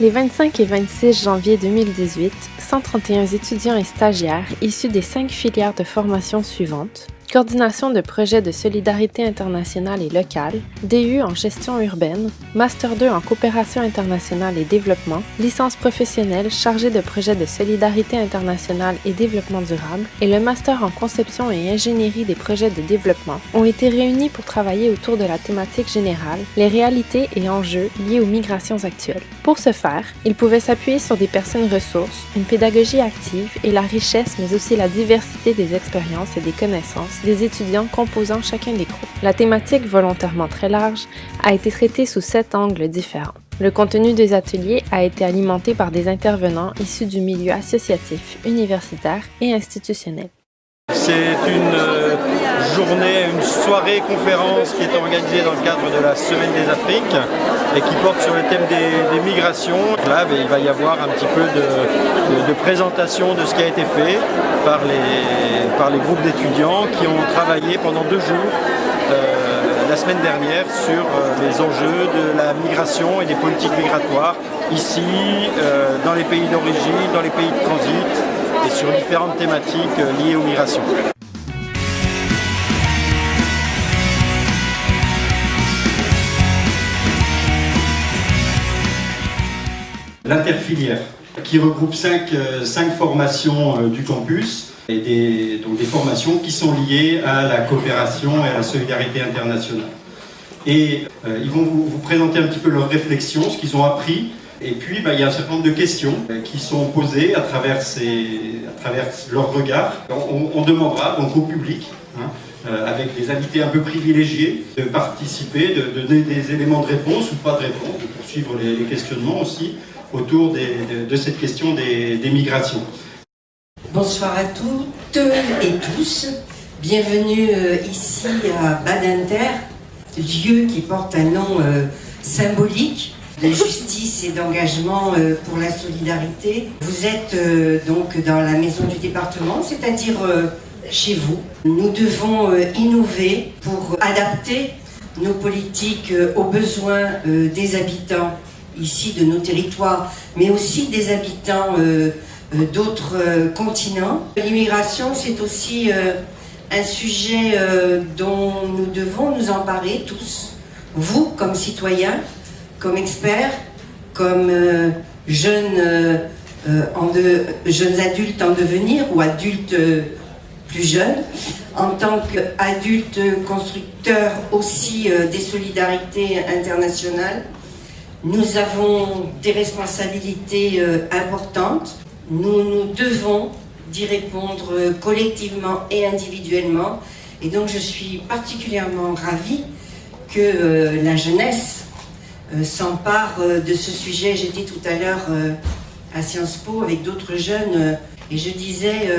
Les 25 et 26 janvier 2018, 131 étudiants et stagiaires issus des 5 filières de formation suivantes: coordination de projets de solidarité internationale et locale, DU en gestion urbaine, Master 2 en coopération internationale et développement, licence professionnelle chargée de projets de solidarité internationale et développement durable, et le Master en conception et ingénierie des projets de développement, ont été réunis pour travailler autour de la thématique générale, les réalités et enjeux liés aux migrations actuelles. Pour ce faire, ils pouvaient s'appuyer sur des personnes ressources, une pédagogie active et la richesse mais aussi la diversité des expériences et des connaissances des étudiants composant chacun des groupes. La thématique, volontairement très large, a été traitée sous 7 angles différents. Le contenu des ateliers a été alimenté par des intervenants issus du milieu associatif, universitaire et institutionnel. C'est une journée, une soirée conférence qui est organisée dans le cadre de la Semaine des Afriques et qui porte sur le thème des migrations. Là, il va y avoir un petit peu de présentation de ce qui a été fait par les groupes d'étudiants qui ont travaillé pendant 2 jours la semaine dernière sur les enjeux de la migration et des politiques migratoires ici, dans les pays d'origine, dans les pays de transit, et sur différentes thématiques liées aux migrations. L'interfilière, qui regroupe 5 formations du campus, et donc des formations qui sont liées à la coopération et à la solidarité internationale. Et ils vont vous présenter un petit peu leurs réflexions, ce qu'ils ont appris. Et puis, il y a un certain nombre de questions qui sont posées à travers leur regard. On demandera donc au public, avec des invités un peu privilégiés, de participer, de donner des éléments de réponse ou pas de réponse, de poursuivre les questionnements aussi autour de cette question des migrations. Bonsoir à toutes et tous. Bienvenue ici à Bas-d'Inter, lieu qui porte un nom symbolique de justice et d'engagement pour la solidarité. Vous êtes donc dans la maison du département, c'est-à-dire chez vous. Nous devons innover pour adapter nos politiques aux besoins des habitants ici de nos territoires, mais aussi des habitants d'autres continents. L'immigration, c'est aussi un sujet dont nous devons nous emparer tous, vous comme citoyens, comme experts, comme jeunes adultes en devenir ou adultes plus jeunes, en tant qu'adultes constructeurs aussi des solidarités internationales. Nous avons des responsabilités importantes. Nous devons d'y répondre collectivement et individuellement. Et donc je suis particulièrement ravie que la jeunesse s'empare de ce sujet. J'étais tout à l'heure à Sciences Po avec d'autres jeunes et je disais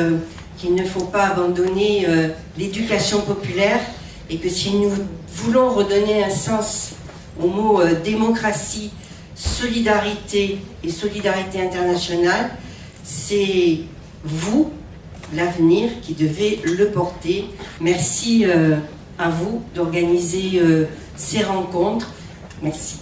qu'il ne faut pas abandonner l'éducation populaire et que si nous voulons redonner un sens au mot démocratie, solidarité et solidarité internationale, c'est vous, l'avenir, qui devez le porter. Merci à vous d'organiser ces rencontres. Merci.